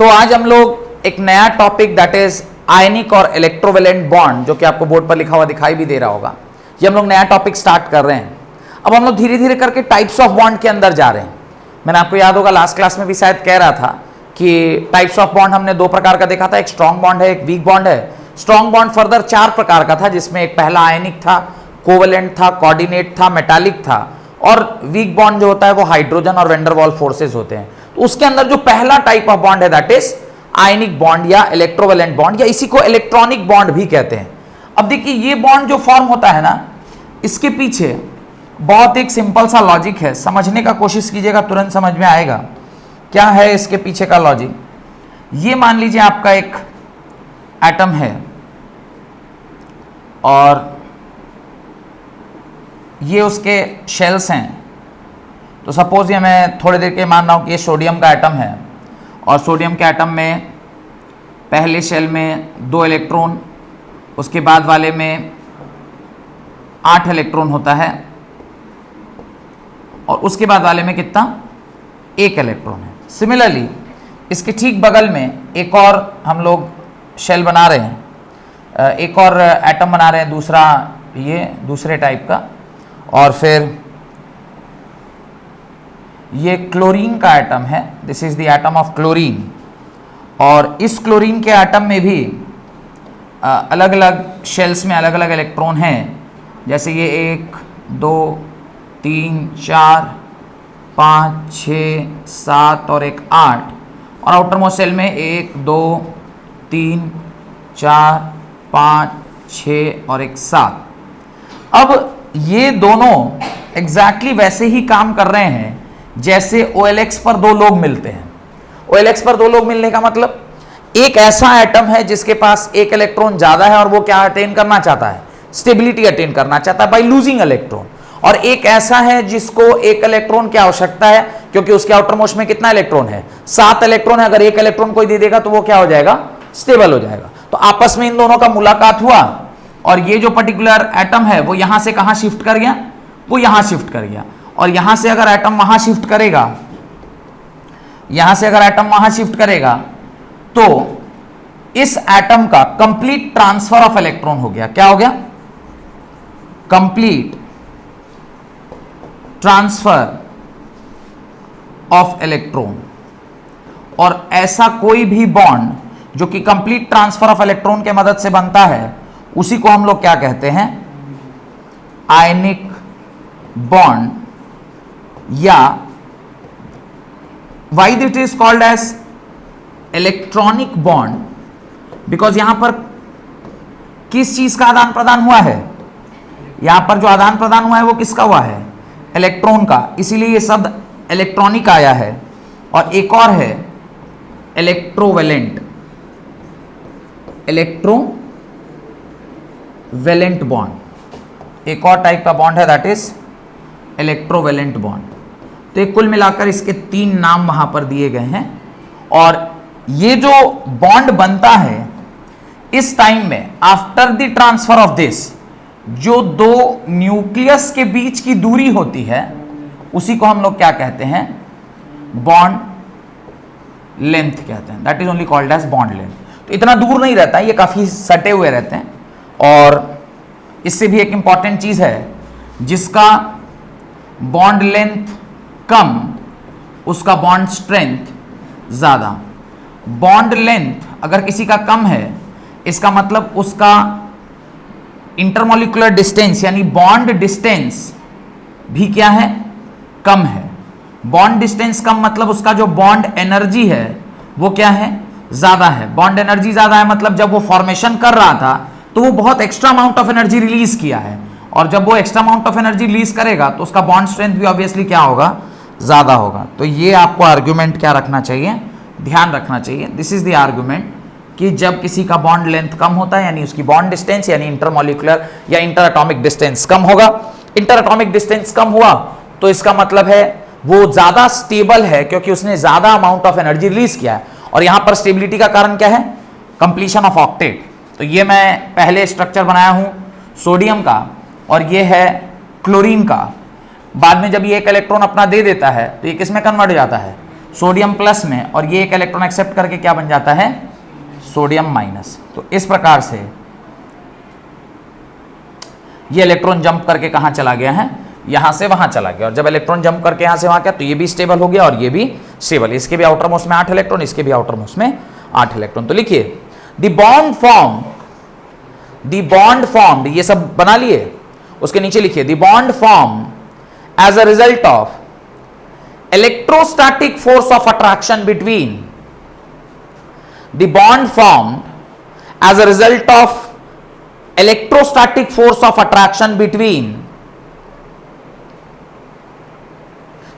तो आज हम लोग एक नया टॉपिक दैट इज आयनिक और इलेक्ट्रोवेलेंट बॉन्ड, जो कि आपको बोर्ड पर लिखा हुआ दिखाई भी दे रहा होगा, ये हम लोग नया टॉपिक स्टार्ट कर रहे हैं। अब हम लोग धीरे धीरे करके टाइप्स ऑफ बॉन्ड के अंदर जा रहे हैं। मैंने आपको याद होगा लास्ट क्लास में भी शायद कह रहा था कि टाइप्स ऑफ बॉन्ड हमने दो प्रकार का देखा था, एक स्ट्रॉन्ग बॉन्ड है, एक वीक बॉन्ड है। स्ट्रॉन्ग बॉन्ड फर्दर चार प्रकार का था, जिसमें एक पहला आयनिक था, कोवेलेंट था, कोऑर्डिनेट था, मेटालिक था, और वीक बॉन्ड जो होता है वो हाइड्रोजन और वैन डर वाल्स फोर्सेस होते हैं। तो उसके अंदर जो पहला टाइप ऑफ बॉन्ड है दैट इज आयनिक बॉन्ड या इलेक्ट्रोवेलेंट बॉन्ड, या इसी को इलेक्ट्रॉनिक बॉन्ड भी कहते हैं। अब देखिए ये बॉन्ड जो फॉर्म होता है ना, इसके पीछे बहुत एक सिंपल सा लॉजिक है, समझने का कोशिश कीजिएगा, तुरंत समझ में आएगा क्या है इसके पीछे का लॉजिक। ये मान लीजिए आपका एक एटम है और ये उसके शेल्स हैं। तो सपोज ये मैं थोड़ी देर के मान रहा हूँ कि ये सोडियम का एटम है, और सोडियम के एटम में पहले शेल में 2 इलेक्ट्रॉन, उसके बाद वाले में 8 इलेक्ट्रॉन होता है, और उसके बाद वाले में कितना, 1 इलेक्ट्रॉन है। सिमिलरली इसके ठीक बगल में एक और हम लोग शेल बना रहे हैं, एक और एटम बना रहे हैं, दूसरा ये दूसरे टाइप का, और फिर ये क्लोरीन का एटम है, this is the atom of chlorine. और इस क्लोरीन के एटम में भी अलग अलग शेल्स में अलग अलग इलेक्ट्रॉन हैं, जैसे ये 1 2 3 4 5 6 7 और एक 8, और आउटर मोस्ट शेल में 1 2 3 4 5 6 और एक 7। अब ये दोनों एग्जैक्टली वैसे ही काम कर रहे हैं जैसे OLX पर 2 लोग मिलते हैं। OLX पर 2 लोग मिलने का मतलब, एक ऐसा एटम है जिसके पास 1 इलेक्ट्रॉन ज्यादा है और वो क्या अटेन करना चाहता है, स्टेबिलिटी अटेन करना चाहता है बाय लूजिंग इलेक्ट्रॉन, और एक ऐसा है जिसको 1 इलेक्ट्रॉन की आवश्यकता है क्योंकि उसके आउटर मोस्ट में कितना इलेक्ट्रॉन है, 7 इलेक्ट्रॉन है। अगर 1 इलेक्ट्रॉन कोई दे देगा तो वो क्या हो जाएगा, स्टेबल हो जाएगा। तो आपस में इन दोनों का मुलाकात हुआ, और ये जो पर्टिकुलर एटम है वो यहां से कहां शिफ्ट कर गया, वो यहां शिफ्ट कर गया। और यहां से अगर एटम वहां शिफ्ट करेगा, यहां से अगर एटम वहां शिफ्ट करेगा, तो इस एटम का कंप्लीट ट्रांसफर ऑफ इलेक्ट्रॉन हो गया। क्या हो गया, कंप्लीट ट्रांसफर ऑफ इलेक्ट्रॉन। और ऐसा कोई भी बॉन्ड जो कि कंप्लीट ट्रांसफर ऑफ इलेक्ट्रॉन के मदद से बनता है, उसी को हम लोग क्या कहते हैं, आयनिक बॉन्ड, या why it is called as electronic bond, because यहां पर किस चीज का आदान प्रदान हुआ है, यहां पर जो आदान प्रदान हुआ है वो किसका हुआ है, इलेक्ट्रॉन का, इसीलिए ये शब्द इलेक्ट्रॉनिक आया है। और एक और है इलेक्ट्रोवेलेंट, इलेक्ट्रोवेलेंट बॉन्ड, एक और टाइप का बॉन्ड है दैट इज इलेक्ट्रोवेलेंट बॉन्ड। तो ये कुल मिलाकर इसके 3 नाम वहां पर दिए गए हैं। और ये जो बॉन्ड बनता है इस टाइम में, after the transfer of this, जो 2 न्यूक्लियस के बीच की दूरी होती है उसी को हम लोग क्या कहते हैं, बॉन्ड लेंथ कहते हैं, that is only called as bond length. तो इतना दूर नहीं रहता है, ये काफी सटे हुए रहते हैं। और इससे भी एक इंपॉर्टेंट चीज है, जिसका बॉन्ड लेंथ कम उसका बॉन्ड स्ट्रेंथ ज्यादा। बॉन्ड लेंथ अगर किसी का कम है, इसका मतलब उसका इंटरमोलिकुलर डिस्टेंस यानी बॉन्ड डिस्टेंस भी क्या है, कम है। बॉन्ड डिस्टेंस कम मतलब उसका जो बॉन्ड एनर्जी है वो क्या है, ज्यादा है। बॉन्ड एनर्जी ज्यादा है मतलब जब वो फॉर्मेशन कर रहा था तो वो बहुत extra amount of energy release किया है, और जब वो extra amount of energy release करेगा तो उसका बॉन्ड स्ट्रेंथ भी ऑब्वियसली क्या होगा, ज्यादा होगा। तो ये आपको आर्गुमेंट क्या रखना चाहिए, ध्यान रखना चाहिए। दिस इज द आर्गुमेंट कि जब किसी का बॉन्ड लेंथ कम होता है यानी उसकी बॉन्ड डिस्टेंस यानी इंटरमोलिकुलर या इंटर एटॉमिक डिस्टेंस कम होगा। इंटर एटॉमिक डिस्टेंस कम हुआ तो इसका मतलब है वो ज्यादा स्टेबल है क्योंकि उसने ज्यादा अमाउंट ऑफ एनर्जी रिलीज किया है। और यहां पर स्टेबिलिटी का कारण क्या है, कंप्लीशन ऑफ ऑक्टेट। तो ये मैं पहले स्ट्रक्चर बनाया हूं सोडियम का, और ये है क्लोरीन का। बाद में जब ये एक इलेक्ट्रॉन अपना दे देता है तो ये किस में कन्वर्ट हो जाता है, सोडियम प्लस में, और ये एक इलेक्ट्रॉन एक्सेप्ट करके क्या बन जाता है, सोडियम माइनस। तो इस प्रकार से ये इलेक्ट्रॉन जंप करके कहां चला गया है, यहां से वहां चला गया। और जब इलेक्ट्रॉन जंप करके यहां से वहां गया तो ये भी स्टेबल हो गया और ये भी स्टेबल। इसके भी आउटर मोस्ट में 8 इलेक्ट्रॉन, इसके भी आउटर मोस्ट में 8 इलेक्ट्रॉन। तो लिखिए द बॉन्ड फॉर्म्ड, ये सब बना लिए, उसके नीचे लिखिए the bond form as a result of electrostatic force of attraction between the bond formed as a result of electrostatic force of attraction between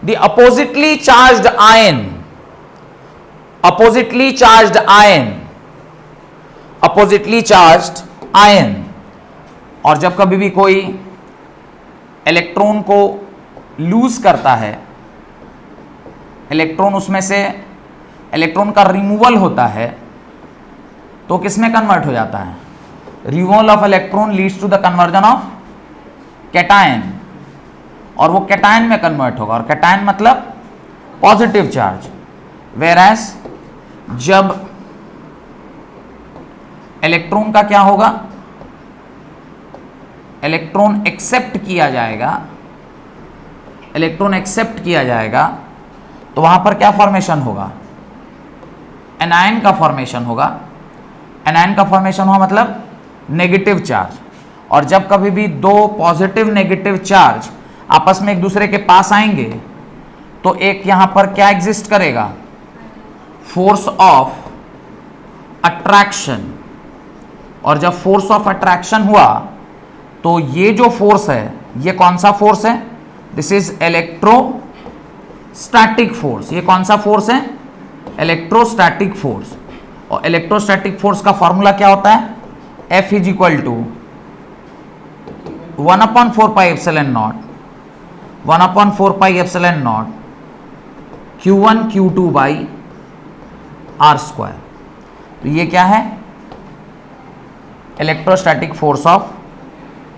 the oppositely charged ion और जब कभी भी कोई इलेक्ट्रॉन को लूज करता है, इलेक्ट्रॉन उसमें से इलेक्ट्रॉन का रिमूवल होता है, तो किसमें कन्वर्ट हो जाता है, removal of electron leads to the conversion of cation, और वो कैटायन में कन्वर्ट होगा। और कैटायन मतलब पॉजिटिव चार्ज। वेयर एज जब इलेक्ट्रॉन का क्या होगा, इलेक्ट्रॉन एक्सेप्ट किया जाएगा, तो वहां पर क्या फॉर्मेशन होगा, एनायन का फॉर्मेशन होगा। एनायन का फॉर्मेशन हुआ मतलब नेगेटिव चार्ज। और जब कभी भी दो पॉजिटिव नेगेटिव चार्ज आपस में एक दूसरे के पास आएंगे तो एक यहां पर क्या एग्जिस्ट करेगा, फोर्स ऑफ अट्रैक्शन। और जब फोर्स ऑफ अट्रैक्शन हुआ तो ये जो फोर्स है, ये कौन सा फोर्स है, दिस इज इलेक्ट्रोस्टैटिक फोर्स। ये कौन सा फोर्स है, इलेक्ट्रोस्टैटिक फोर्स। और इलेक्ट्रोस्टैटिक फोर्स का फॉर्मूला क्या होता है, F is equal to 1/4πε0 Q1 Q2 by R square. तो ये क्या है, इलेक्ट्रोस्टैटिक फोर्स ऑफ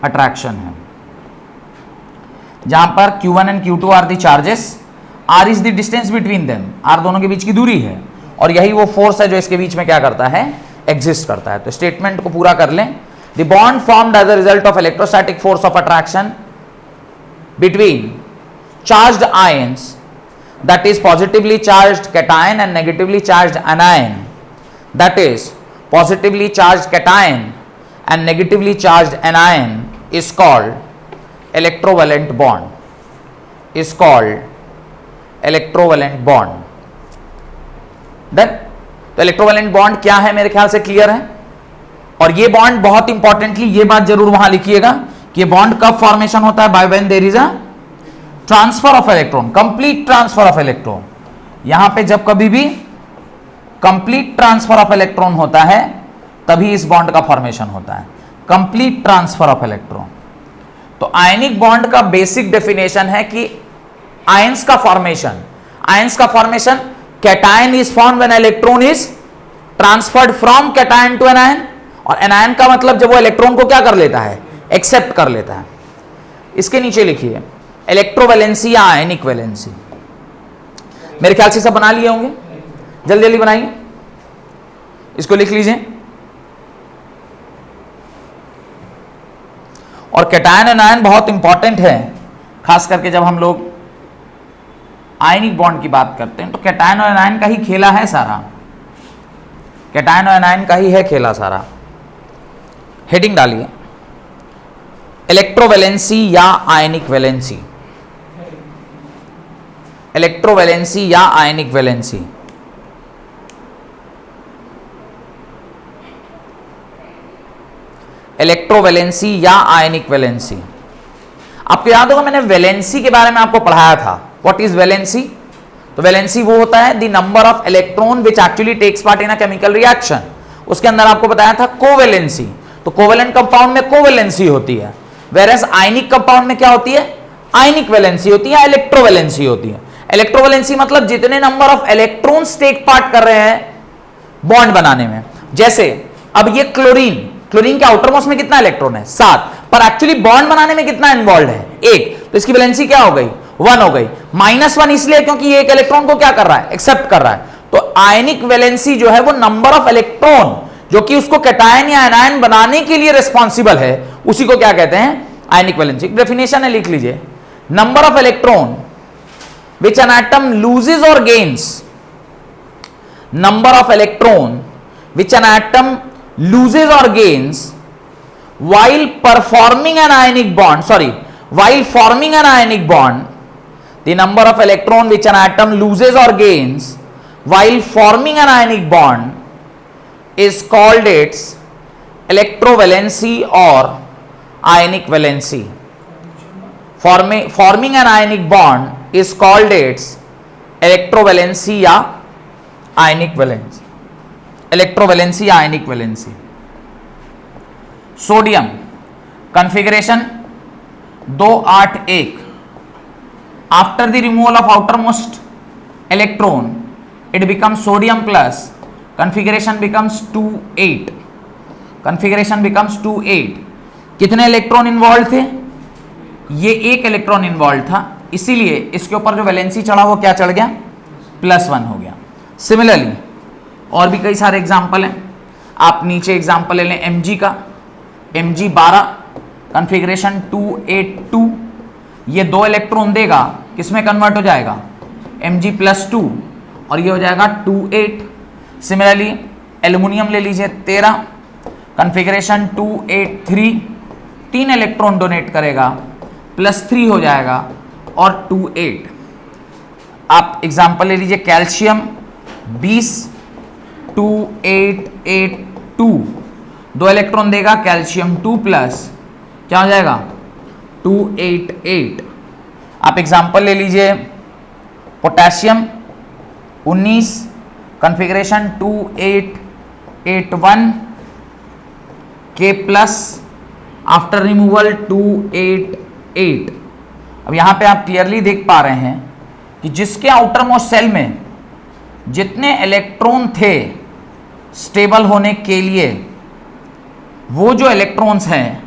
अट्रैक्शन है, जहां पर Q1 and Q2 are the charges, R is the distance between them, R दोनों के बीच की दूरी है, और यही वो फोर्स है जो इसके बीच में क्या करता है, एग्जिस्ट करता है। तो स्टेटमेंट को पूरा कर लें, the bond formed as a result of electrostatic force of attraction between charged ions, that is positively charged cation and negatively charged anion, that is positively charged cation and negatively charged anion is called electrovalent bond, is called electrovalent bond. Then तो electrovalent bond क्या है, मेरे ख्याल से clear है। और ये bond बहुत इंपॉर्टेंटली ये बात जरूर वहां लिखिएगा कि ये बॉन्ड कब फॉर्मेशन होता है, by when there is a transfer of electron, complete transfer of electron. यहां पे जब कभी भी कंप्लीट ट्रांसफर ऑफ इलेक्ट्रॉन होता है तभी इस बॉन्ड का फॉर्मेशन होता है, कंप्लीट ट्रांसफर ऑफ इलेक्ट्रॉन। तो आयनिक बॉन्ड का बेसिक डेफिनेशन है कि आयंस का formation, cation is formed when electron is transferred from cation to anion, और एनायन का मतलब जब वो इलेक्ट्रॉन को क्या कर लेता है, एक्सेप्ट कर लेता है। इसके नीचे लिखिए इलेक्ट्रोवैलेंसी या आयनिक वैलेंसी। मेरे ख्याल से सब बना लिए होंगे, जल्दी जल्दी बनाइए, इसको लिख लीजिए। और कैटायन एनायन बहुत इंपॉर्टेंट है, खास करके जब हम लोग आयनिक बॉन्ड की बात करते हैं तो कैटायन और एनायन का ही खेला है सारा, कैटायन और एनायन का ही है खेला सारा। हेडिंग डालिए इलेक्ट्रोवैलेंसी या आयनिक वैलेंसी, इलेक्ट्रोवैलेंसी या आयनिक वैलेंसी। इलेक्ट्रोवैलेंसी या आयनिक वैलेंसी। आपको याद होगा मैंने वैलेंसी के बारे में आपको पढ़ाया था। What is valency? तो वैलेंसी वो होता है the number of electron which actually takes part in a chemical reaction. उसके अंदर आपको बताया था कोवैलेंसी, तो कोवैलेंट कंपाउंड में कोवैलेंसी होती है, वेरएज आयनिक कंपाउंड में क्या होती है, आयनिक वैलेंसी होती है, इलेक्ट्रोवैलेंसी होती है। इलेक्ट्रोवैलेंसी मतलब जितने number of electrons take part कर रहे हैं बॉन्ड बनाने में। जैसे अब ये क्लोरीन, क्लोरीन के आउटर मोस्ट में कितना इलेक्ट्रॉन है, 7, पर एक्चुअली बॉन्ड बनाने में कितना इन्वॉल्व है, 1, तो इसकी वैलेंसी क्या हो गई, 1 हो गई। -1 इसलिए क्योंकि ये एक इलेक्ट्रॉन को क्या कर रहा है, एक्सेप्ट कर रहा है। तो आयनिक वैलेंसी जो है वो नंबर ऑफ इलेक्ट्रॉन जो कि उसको कैटायन या एनायन बनाने के लिए रिस्पॉन्सिबल है, उसी को क्या कहते हैं, आयनिक वैलेंसी। डेफिनेशन है, लिख लीजिए, number of electron which an atom loses or gains, number of electron which an atom loses or gains while performing an ionic bond, while forming an ionic bond, the number of electron which an atom loses or gains while forming an ionic bond is called its electrovalency or ionic valency. Forming an ionic bond is called its electrovalency या ionic valency, electrovalency या ionic valency. Sodium configuration 281, after the removal of outermost electron it becomes sodium plus, configuration becomes 28, configuration becomes 28। कितने electron involve थे, ये एक electron involve था, इसीलिए इसके ऊपर जो वैलेंसी चढ़ा वो क्या चढ़ गया, +1 हो गया। सिमिलरली और भी कई सारे एग्जाम्पल हैं, आप नीचे एग्जाम्पल ले लें Mg का, Mg12 कॉन्फ़िगरेशन 282, ये 2 इलेक्ट्रॉन देगा, किसमें कन्वर्ट हो जाएगा, Mg+2, और ये हो जाएगा 28। सिमिलरली एल्युमिनियम ले लीजिए 13 कॉन्फ़िगरेशन 283, 3 इलेक्ट्रॉन डोनेट करेगा, +3 हो जाएगा और 28। आप एग्जाम्पल ले लीजिए कैल्शियम 20 2882, 2 इलेक्ट्रॉन देगा, कैल्शियम 2 प्लस क्या हो जाएगा 288। आप एग्जाम्पल ले लीजिए पोटेशियम 19 कॉन्फ़िगरेशन 2881 के प्लस आफ्टर रिमूवल 288। अब यहां पे आप क्लियरली देख पा रहे हैं कि जिसके आउटर मोस्ट सेल में जितने इलेक्ट्रॉन थे स्टेबल होने के लिए, वो जो इलेक्ट्रॉन्स हैं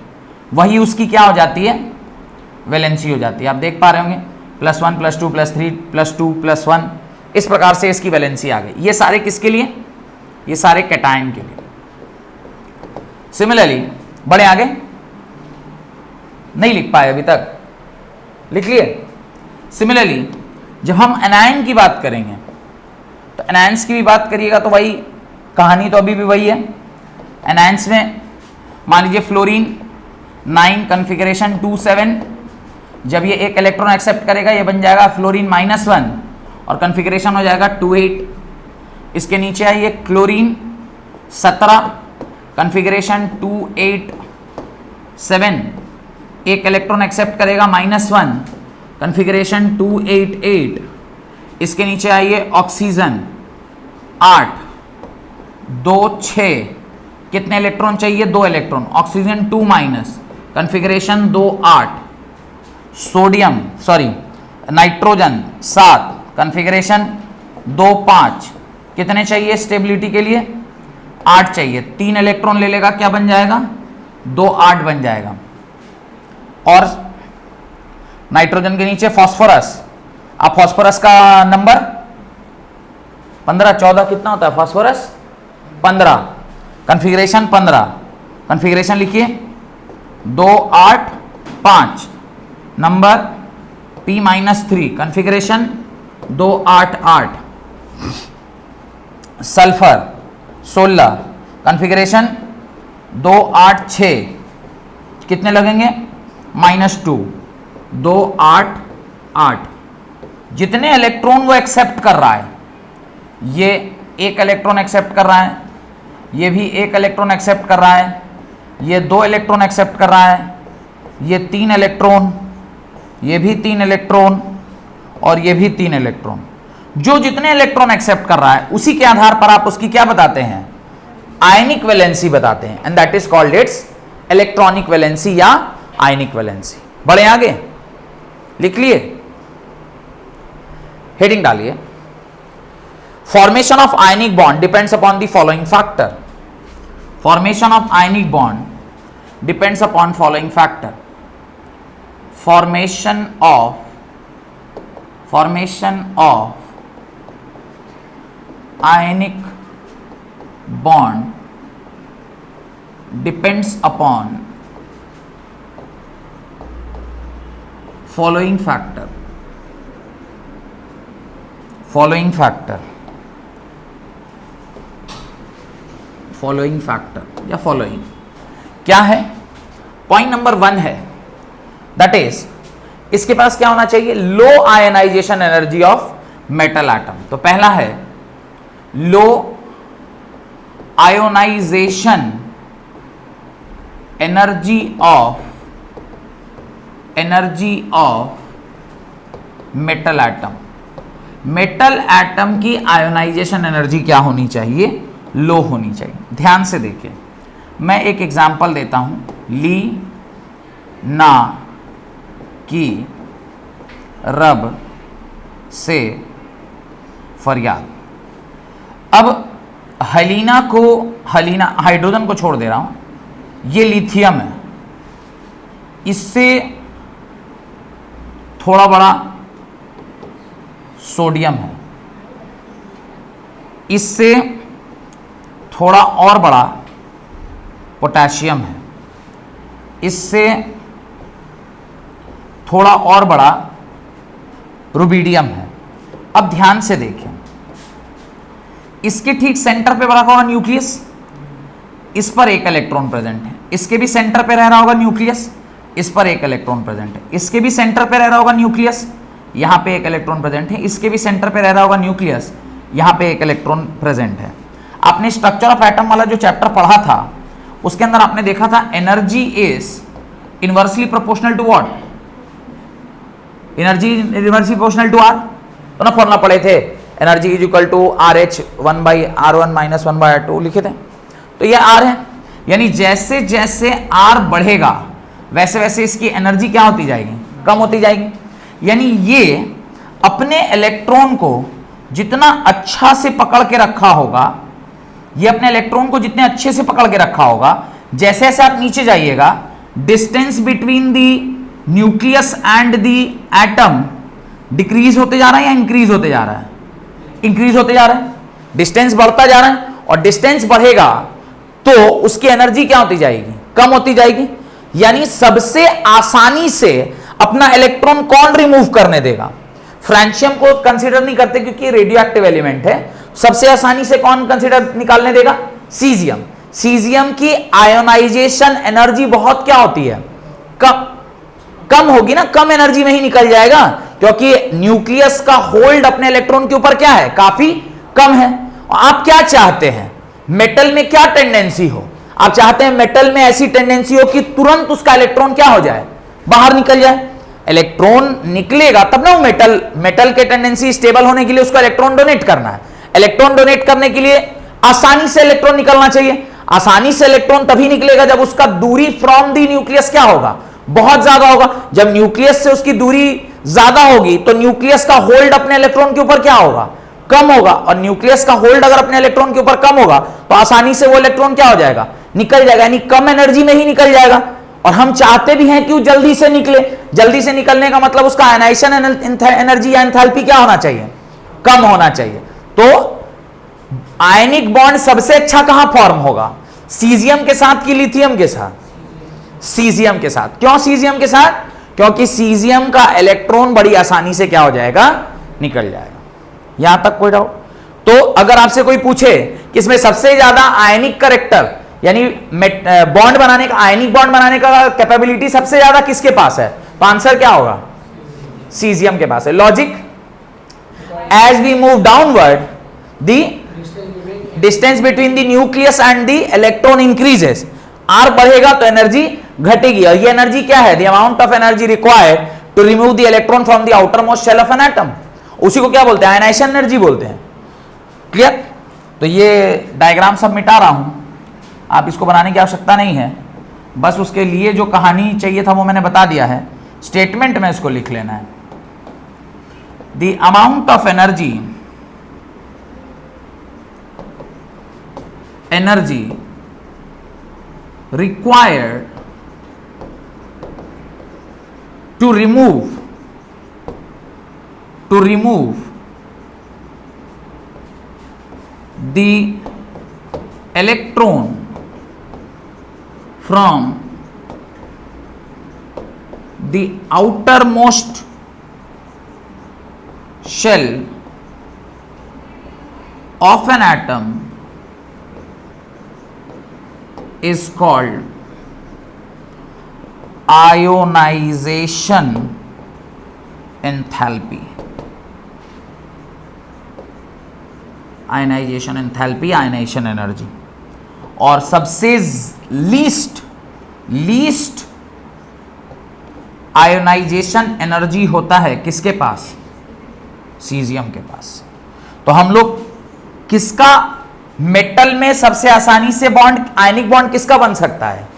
वही उसकी क्या हो जाती है, वैलेंसी हो जाती है। आप देख पा रहे होंगे +1 +2 +3 +2 +1, इस प्रकार से इसकी वैलेंसी आ गई। ये सारे किसके लिए, ये सारे कैटायन के लिए। सिमिलरली बढ़े आगे, नहीं लिख पाए अभी तक, लिख लिए। सिमिलरली जब हम एनायन की बात करेंगे तो एनायंस की भी बात करिएगा तो वही कहानी तो अभी भी वही है। एनायंस में मान लीजिए फ्लोरीन 9 कॉन्फ़िगरेशन 27, जब ये एक इलेक्ट्रॉन एक्सेप्ट करेगा ये बन जाएगा फ्लोरीन -1 और कॉन्फ़िगरेशन हो जाएगा 28। इसके नीचे आइए क्लोरीन 17 कॉन्फ़िगरेशन 287, एक इलेक्ट्रॉन एक्सेप्ट करेगा -1 कॉन्फ़िगरेशन 288। इसके नीचे आइए ऑक्सीजन 8 2 6, कितने इलेक्ट्रॉन चाहिए, 2 electron, oxygen 2- configuration 2-8। Sodium nitrogen 7 configuration 2-5, कितने चाहिए स्टेबिलिटी के लिए, 8 चाहिए, 3 इलेक्ट्रॉन ले लेगा, क्या बन जाएगा 2-8 बन जाएगा। और नाइट्रोजन के नीचे फॉस्फोरस, आप फॉस्फोरस का नंबर 15 14 कितना होता है फॉस्फोरस, 15 कॉन्फ़िगरेशन 15, कॉन्फ़िगरेशन लिखिए 2-8-5, number P-3, configuration 2-8-8। Sulphur 16 configuration 2-8-6, कितने लगेंगे -2, 2-8-8। जितने इलेक्ट्रॉन वो एक्सेप्ट कर रहा है, ये एक इलेक्ट्रॉन एक्सेप्ट कर रहा है, ये भी एक इलेक्ट्रॉन एक्सेप्ट कर रहा है, ये 2 इलेक्ट्रॉन एक्सेप्ट कर रहा है, ये 3 इलेक्ट्रॉन, ये भी 3 इलेक्ट्रॉन और ये भी 3 इलेक्ट्रॉन। जो जितने इलेक्ट्रॉन एक्सेप्ट कर रहा है उसी के आधार पर आप उसकी क्या बताते हैं, आयनिक वैलेंसी बताते हैं, and that is called its electronic valency या आयनिक वैलेंसी। बढ़े आगे, लिख लिए, हेडिंग डालिए, formation of ionic bond depends upon the following factor. Formation of ionic bond depends upon following factor. Formation of formation of ionic bond depends upon following factor या following क्या है? Point number 1 है, that is इसके पास क्या होना चाहिए? Low ionization energy of metal atom. तो पहला है low ionization energy of metal atom. Metal atom की आयोनाइजेशन एनर्जी क्या होनी चाहिए? लो होनी चाहिए। ध्यान से देखिए, मैं एक एग्जांपल देता हूं, ली ना की रब से फरियाद। अब हाइड्रोजन को छोड़ दे रहा हूं, ये लिथियम है, इससे थोड़ा बड़ा सोडियम है, इससे थोड़ा और बड़ा पोटेशियम है, इससे थोड़ा और बड़ा रुबिडियम है। अब ध्यान से देखें, इसके ठीक सेंटर पे रखा होगा न्यूक्लियस, इस पर एक इलेक्ट्रॉन प्रेजेंट है, इसके भी सेंटर पे रह रहा होगा न्यूक्लियस, इस पर एक इलेक्ट्रॉन प्रेजेंट है, इसके भी सेंटर पे रह रहा होगा न्यूक्लियस, यहां पे एक इलेक्ट्रॉन प्रेजेंट है, इसके भी सेंटर पे रह रहा होगा न्यूक्लियस, यहां पे एक इलेक्ट्रॉन प्रेजेंट है। आपने स्ट्रक्चर ऑफ एटम वाला जो चैप्टर पढ़ा था उसके अंदर आपने देखा था energy is inversely proportional to what? Energy inversely proportional to R, तो ना फॉर्मूला पढ़े थे, energy is equal to RH 1/R1 - 1/R2 लिखे थे। तो ये R है, यानी जैसे जैसे R बढ़ेगा वैसे वैसे इसकी एनर्जी क्या होती जाएगी? कम होती जाएगी। यानी ये अपने इलेक्ट्रॉन को जितना अच्छा से पकड़ के रखा होगा, ये अपने इलेक्ट्रॉन को जितने अच्छे से पकड़ के रखा होगा, जैसे जैसे आप नीचे जाइएगा distance between the nucleus and the atom decrease होते जा रहा है या इंक्रीज होते जा रहा है? इंक्रीज होते जा रहा है, डिस्टेंस बढ़ता जा रहा है, और डिस्टेंस बढ़ेगा तो उसकी एनर्जी क्या होती जाएगी? कम होती जाएगी। यानी सबसे आसानी से अपना इलेक्ट्रॉन कौन रिमूव करने देगा? फ्रांशियम को कंसीडर नहीं करते क्योंकि रेडियो एक्टिव एलिमेंट है। सबसे आसानी से कौन कंसीडर निकालने देगा? सीजियम। सीजियम की आयोनाइजेशन एनर्जी बहुत क्या होती है? कम होगी ना, कम एनर्जी में ही निकल जाएगा, क्योंकि न्यूक्लियस का होल्ड अपने इलेक्ट्रॉन के ऊपर क्या है? काफी कम है। आप क्या चाहते हैं? मेटल में क्या टेंडेंसी हो? आप चाहते हैं मेटल में ऐसी टेंडेंसी हो कि तुरंत उसका इलेक्ट्रॉन क्या हो जाए? बाहर निकल जाए। इलेक्ट्रॉन निकलेगा तब ना वो मेटल के टेंडेंसी स्टेबल होने के लिए उसको इलेक्ट्रॉन डोनेट करना है। इलेक्ट्रॉन डोनेट करने के लिए आसानी से इलेक्ट्रॉन निकलना चाहिए। आसानी से इलेक्ट्रॉन तभी निकलेगा जब उसका दूरी फ्रॉम दी न्यूक्लियस क्या होगा? बहुत ज्यादा होगा। जब न्यूक्लियस से उसकी दूरी ज्यादा होगी तो न्यूक्लियस का होल्ड अपने इलेक्ट्रॉन के ऊपर क्या होगा? कम होगा। और न्यूक्लियस का होल्ड अगर अपने इलेक्ट्रॉन के ऊपर कम होगा तो आसानी से वो इलेक्ट्रॉन क्या हो जाएगा? निकल जाएगा, यानी कम एनर्जी में ही निकल जाएगा। और हम चाहते भी हैं कि वो जल्दी से निकले। जल्दी से निकलने का मतलब उसका आयनाइजेशन एनर्जी या एंथैल्पी क्या होना चाहिए? कम होना चाहिए। तो आयनिक बॉन्ड सबसे अच्छा कहां फॉर्म होगा? सीजियम के साथ कि लिथियम के साथ? सीजियम के साथ। क्यों सीजियम के साथ? क्योंकि सीजियम का इलेक्ट्रॉन बड़ी आसानी से क्या हो जाएगा? निकल जाएगा। यहां तक कोई डाउट? तो अगर आपसे कोई पूछे कि इसमें सबसे ज्यादा आयनिक करेक्टर यानी बॉन्ड बनाने का, आयनिक बॉन्ड बनाने का कैपेबिलिटी सबसे ज्यादा किसके पास है? तो आंसर क्या होगा? सीजियम के पास है। Logic, as we move downward the distance between the nucleus and the electron increases. R बढ़ेगा तो एनर्जी घटेगी, और ये एनर्जी क्या है? The amount of energy required to remove the electron from the outer most shell of an atom. उसी को क्या बोलते हैं? आयनाइजेशन एनर्जी बोलते हैं। क्लियर? तो ये डायग्राम सब मिटा रहा हूं, आप इसको बनाने की आवश्यकता नहीं है। बस उसके लिए जो कहानी चाहिए था वो मैंने बता दिया है। स्टेटमेंट में इसको लिख लेना है। The amount of energy required to remove to remove the electron from the outermost shell of an atom is called ionization enthalpy. Ionization enthalpy, ionization energy. और सबसे लीस्ट आयोनाइजेशन एनर्जी होता है किसके पास? सीजियम के पास। तो हम लोग किसका मेटल में सबसे आसानी से बॉन्ड, आयनिक बॉन्ड किसका बन सकता है?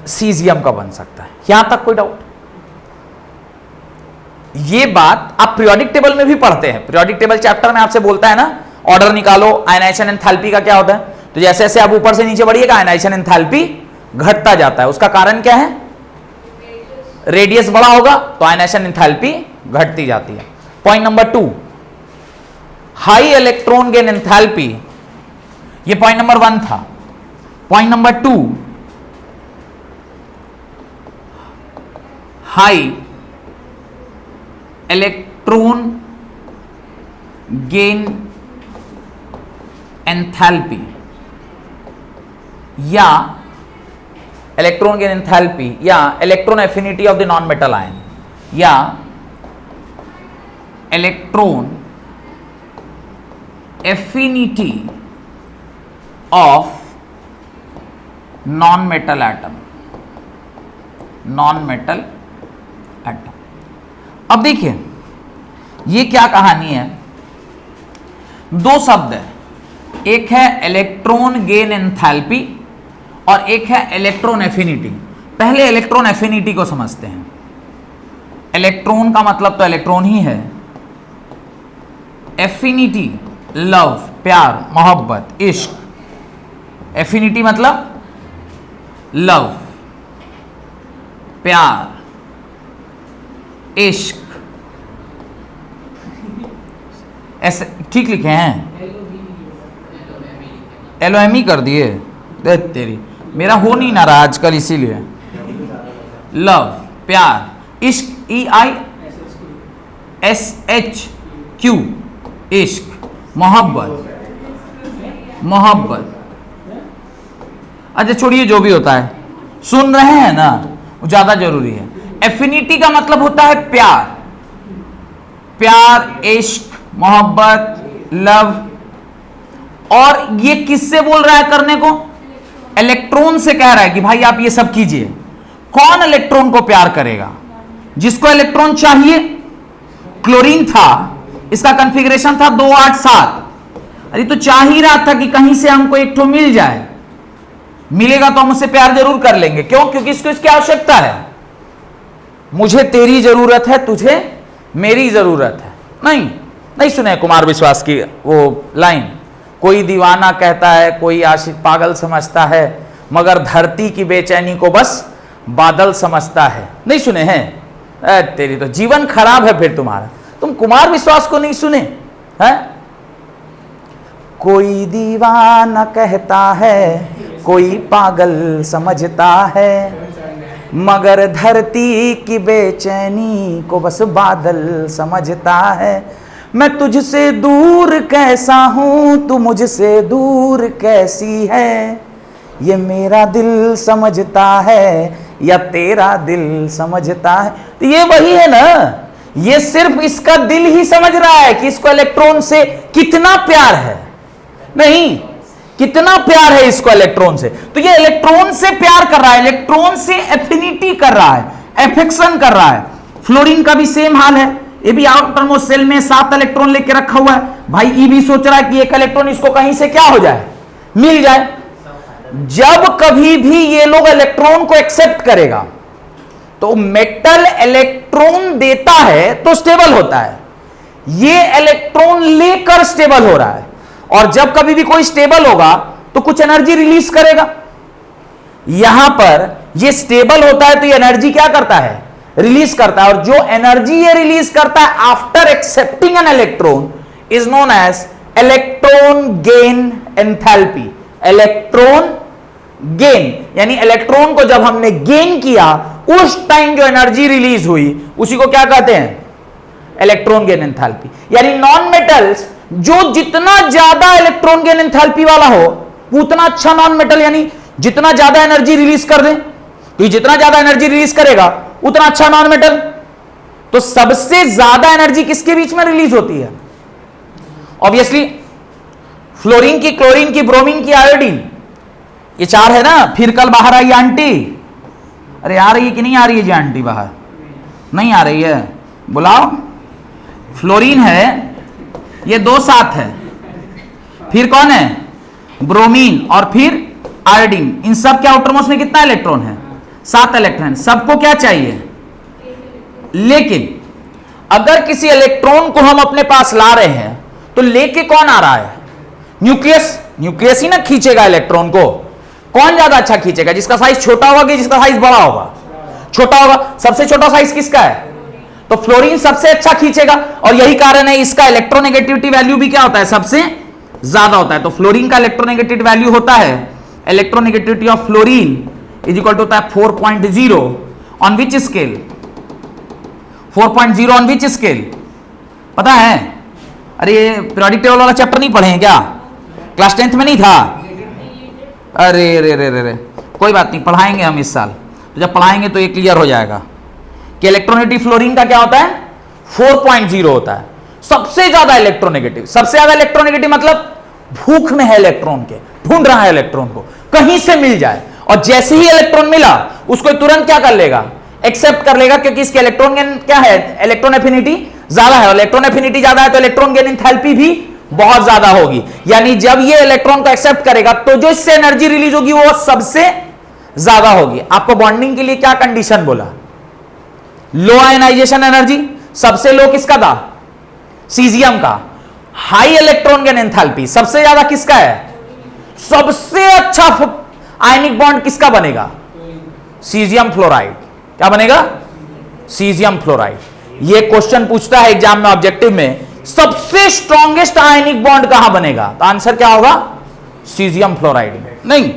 सीजियम का बन सकता है। यहां तक कोई डाउट? ये बात आप पीरियोडिक टेबल में भी पढ़ते हैं। पीरियोडिक टेबल चैप्टर में आपसे बोलता है ना, ऑर्डर निकालो, आयनाइजेशन एंथैल्पी का क्या होता है। तो जैसे जैसे आप ऊपर से नीचे बढ़िएगा आयनाइजेशन एंथैल्पी घटता जाता है। उसका कारण क्या है? रेडियस बड़ा होगा तो आयनाइजेशन एंथैल्पी घटती जाती है। Point number 2, high electron gain enthalpy. ये पॉइंट नंबर 1 था। Point number 2, high electron gain enthalpy या इलेक्ट्रॉन गेन एंथैल्पी या electron affinity of the non metal ion या electron affinity of non metal atom, non metal atom. अब देखिए ये क्या कहानी है। 2 शब्द है, एक है इलेक्ट्रॉन गेन एंथैल्पी और एक है इलेक्ट्रॉन एफिनिटी। पहले इलेक्ट्रॉन एफिनिटी को समझते हैं। इलेक्ट्रॉन का मतलब तो इलेक्ट्रॉन ही है। एफिनिटी लव, प्यार, मोहब्बत, इश्क। एफिनिटी मतलब लव, प्यार, इश्क। ऐसे ठीक लिखे हैं? एलओएमई कर दिए? देख तेरी, मेरा हो नहीं ना रहा आजकल, इसीलिए। लव, प्यार, इश्क, EISHQ, इश्क, मोहब्बत, मोहब्बत। अच्छा छोड़िए जो भी होता है, सुन रहे हैं ना, वो ज्यादा जरूरी है। एफिनिटी का मतलब होता है प्यार, प्यार, इश्क, मोहब्बत, लव। और ये किससे बोल रहा है करने को? इलेक्ट्रॉन से कह रहा है कि भाई आप ये सब कीजिए। कौन इलेक्ट्रॉन को प्यार करेगा? जिसको इलेक्ट्रॉन चाहिए। क्लोरीन था, इसका कॉन्फ़िगरेशन था 2 8 7। अरे तो चाह ही रहा था कि कहीं से हमको एक ठो मिल जाए। मिलेगा तो हम उससे प्यार जरूर कर लेंगे। क्यों? क्योंकि इसको इसकी आवश्यकता है। मुझे तेरी जरूरत है, तुझे मेरी जरूरत है। नहीं सुने कुमार विश्वास की वो लाइन, कोई दीवाना कहता है, कोई आशिक पागल समझता है, मगर धरती की बेचैनी को बस बादल समझता है। नहीं सुने हैं? तेरी तो जीवन खराब है फिर तुम्हारा। तुम कुमार विश्वास को नहीं सुने हैं? कोई दीवाना कहता है, कोई पागल समझता है, मगर धरती की बेचैनी को बस बादल समझता है। मैं तुझसे दूर कैसा हूं, तू मुझसे दूर कैसी है, ये मेरा दिल समझता है या तेरा दिल समझता है। तो ये वही है ना, ये सिर्फ इसका दिल ही समझ रहा है कि इसको इलेक्ट्रॉन से कितना प्यार है। नहीं, कितना प्यार है इसको इलेक्ट्रॉन से। तो ये इलेक्ट्रॉन से प्यार कर रहा है, इलेक्ट्रॉन से एफिनिटी कर रहा है, एफेक्शन कर रहा है। फ्लोरीन का भी सेम हाल है। ये भी आउटर मोस्ट शेल में 7 इलेक्ट्रॉन लेके रखा हुआ है। भाई ई भी सोच रहा है कि एक इलेक्ट्रॉन इसको कहीं से क्या हो जाए, मिल जाए। जब कभी भी ये लोग इलेक्ट्रॉन को एक्सेप्ट करेगा तो मेटल इलेक्ट्रॉन देता है तो स्टेबल होता है, ये इलेक्ट्रॉन लेकर स्टेबल हो रहा है। और जब कभी भी कोई स्टेबल होगा तो कुछ एनर्जी रिलीज करेगा। यहां पर ये स्टेबल होता है तो ये एनर्जी क्या करता है, रिलीज करता है, और जो एनर्जी ये रिलीज करता है after accepting an electron is known as electron gain enthalpy. Electron gain यानी इलेक्ट्रॉन को जब हमने गेन किया उस टाइम जो एनर्जी रिलीज हुई उसी को क्या कहते हैं? Electron gain enthalpy. यानी नॉन मेटल्स जो जितना ज्यादा इलेक्ट्रॉन गेन एंथैल्पी वाला हो उतना अच्छा नॉन मेटल, यानी जितना ज्यादा एनर्जी रिलीज कर दे, तो जितना ज्यादा एनर्जी रिलीज करेगा उतना अच्छा नॉन मेटल। तो सबसे ज्यादा एनर्जी किसके बीच में रिलीज होती है? ऑब्वियसली फ्लोरीन की, क्लोरीन की, ब्रोमीन की, आयोडीन, ये चार है ना। फिर कल बाहर आई आंटी, अरे आ रही है कि नहीं आ रही है जी आंटी? बाहर नहीं आ रही है, बुलाओ। फ्लोरीन है, ये दो साथ है, फिर कौन है? ब्रोमीन, और फिर आयोडीन। इन सब के आउटरमोस्ट में कितना इलेक्ट्रॉन है? 7 इलेक्ट्रॉन। सबको क्या चाहिए? लेकिन अगर किसी इलेक्ट्रॉन को हम अपने पास ला रहे हैं तो लेके कौन आ रहा है? न्यूक्लियस। न्यूक्लियस ही ना खींचेगा इलेक्ट्रॉन को। कौन ज्यादा अच्छा खींचेगा? जिसका साइज छोटा होगा कि जिसका साइज बड़ा होगा? छोटा होगा। सबसे छोटा साइज किसका है? तो फ्लोरीन सबसे अच्छा खींचेगा, और यही कारण है इसका इलेक्ट्रोनेगेटिविटी वैल्यू भी क्या होता है? सबसे ज्यादा होता है। तो फ्लोरीन का इलेक्ट्रोनेगेटिविटी वैल्यू होता है, electronegativity of fluorine is equal to होता है 4.0 on which scale? 4.0 on which scale पता है? अरे ये पीरियोडिक टेबल वाला चैप्टर नहीं पढ़े हैं क्या? क्लास 10th में नहीं था? अरे रे रे रे रे, कोई बात नहीं, पढ़ाएंगे हम इस साल। तो जब पढ़ाएंगे तो ये क्लियर हो जाएगा कि इलेक्ट्रोनेगेटिव फ्लोरीन का क्या होता है? 4.0 होता है। सबसे ज्यादा इलेक्ट्रोनेगेटिव, सबसे ज्यादा इलेक्ट्रोनेगेटिव मतलब भूख में है इलेक्ट्रॉन के, ढूंढ रहा है इलेक्ट्रॉन को, कहीं से मिल जाए, और जैसे ही इलेक्ट्रॉन मिला उसको तुरंत क्या कर लेगा? एक्सेप्ट कर लेगा, क्योंकि इसके इलेक्ट्रॉन गेन क्या है? इलेक्ट्रॉन एफिनिटी ज्यादा है, और इलेक्ट्रॉन एफिनिटी ज्यादा है तो इलेक्ट्रॉन गेन एंथैल्पी भी बहुत ज्यादा होगी। यानी जब ये इलेक्ट्रॉन को एक्सेप्ट करेगा तो जो इससे एनर्जी रिलीज होगी वो सबसे ज्यादा होगी। आपको बॉन्डिंग के लिए क्या कंडीशन बोला? लो आयनाइजेशन एनर्जी। सबसे लो किसका था? सीजियम का। हाई इलेक्ट्रॉन गेन एंथैल्पी सबसे ज्यादा किसका है? सबसे अच्छा आयनिक बॉन्ड किसका बनेगा? Caesium fluoride. क्या बनेगा? Caesium fluoride. ये क्वेश्चन पूछता है एग्जाम में, ऑब्जेक्टिव में, सबसे स्ट्रॉन्गेस्ट आयनिक बॉन्ड कहां बनेगा? तो आंसर क्या होगा? सीजियम फ्लोराइड में। नहीं,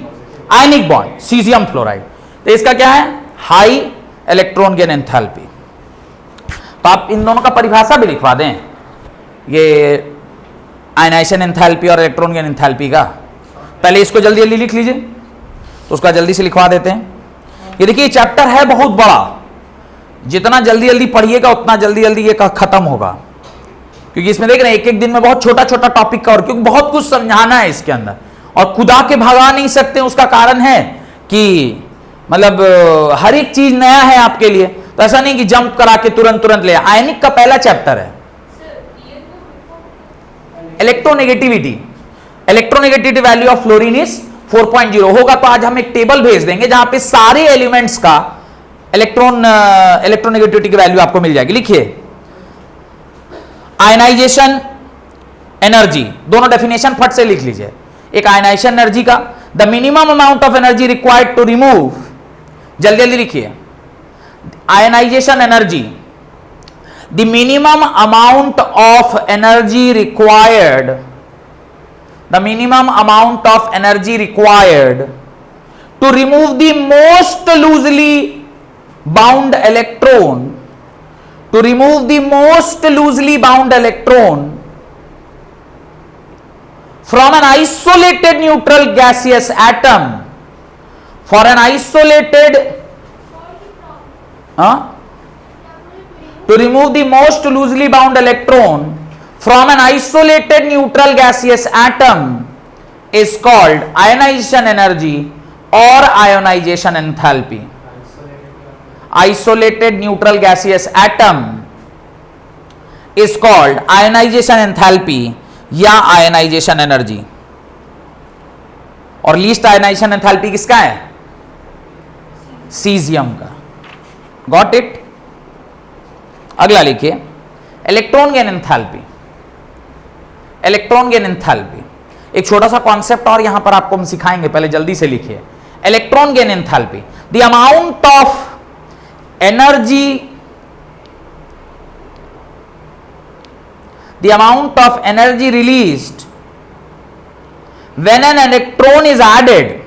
आयनिक बॉन्ड सीजियम फ्लोराइड। तो इसका क्या है? High electron gain enthalpy. तो आप इन दोनों का परिभाषा भी लिखवा दें, ये आयनाइजेशन एंथैल्पी और इलेक्ट्रॉन गेन एंथैल्पी का। पहले इसको जल्दी जल्दी लिख लीजिए, तो उसका जल्दी से लिखवा देते हैं। ये देखिए चैप्टर है बहुत बड़ा, जितना जल्दी जल्दी पढ़िएगा उतना जल्दी जल्दी ये खत्म होगा, क्योंकि इसमें देख रहे हैं एक एक दिन में बहुत छोटा छोटा टॉपिक कवर, क्योंकि बहुत कुछ समझाना है इसके अंदर, और खुदा के भगा नहीं सकते। उसका कारण है कि मतलब हर एक चीज नया है आपके लिए, तो ऐसा नहीं कि जंप करा के तुरंत तुरंत ले। आयनिक का पहला चैप्टर है electronegativity. Electronegativity value of fluorine is 4.0 होगा। तो आज हम एक टेबल भेज देंगे जहां पे सारे एलिमेंट्स का इलेक्ट्रोनेगेटिविटी की वैल्यू आपको मिल जाएगी। लिखिए, आयनाइजेशन एनर्जी, दोनों डेफिनेशन फट से लिख लीजिए। एक आयनाइजेशन एनर्जी का, the minimum amount of energy required to remove, जल्दी जल्दी लिखिए, ionization energy, the minimum amount of energy required, the minimum amount of energy required to remove the most loosely bound electron, to remove the most loosely bound electron from an isolated neutral gaseous atom, for an isolated to remove the most loosely bound electron from an isolated neutral gaseous atom is called ionization energy or ionization enthalpy. Isolated neutral gaseous atom is called ionization enthalpy या ionization energy। और least ionization enthalpy किसका है? Caesium का। Got it? अगला लिखिए, electron gain enthalpy. Electron gain enthalpy एक छोटा सा कॉन्सेप्ट और यहां पर आपको हम सिखाएंगे, पहले जल्दी से लिखिए। Electron gain enthalpy, the amount of energy the amount of energy released when an electron is added,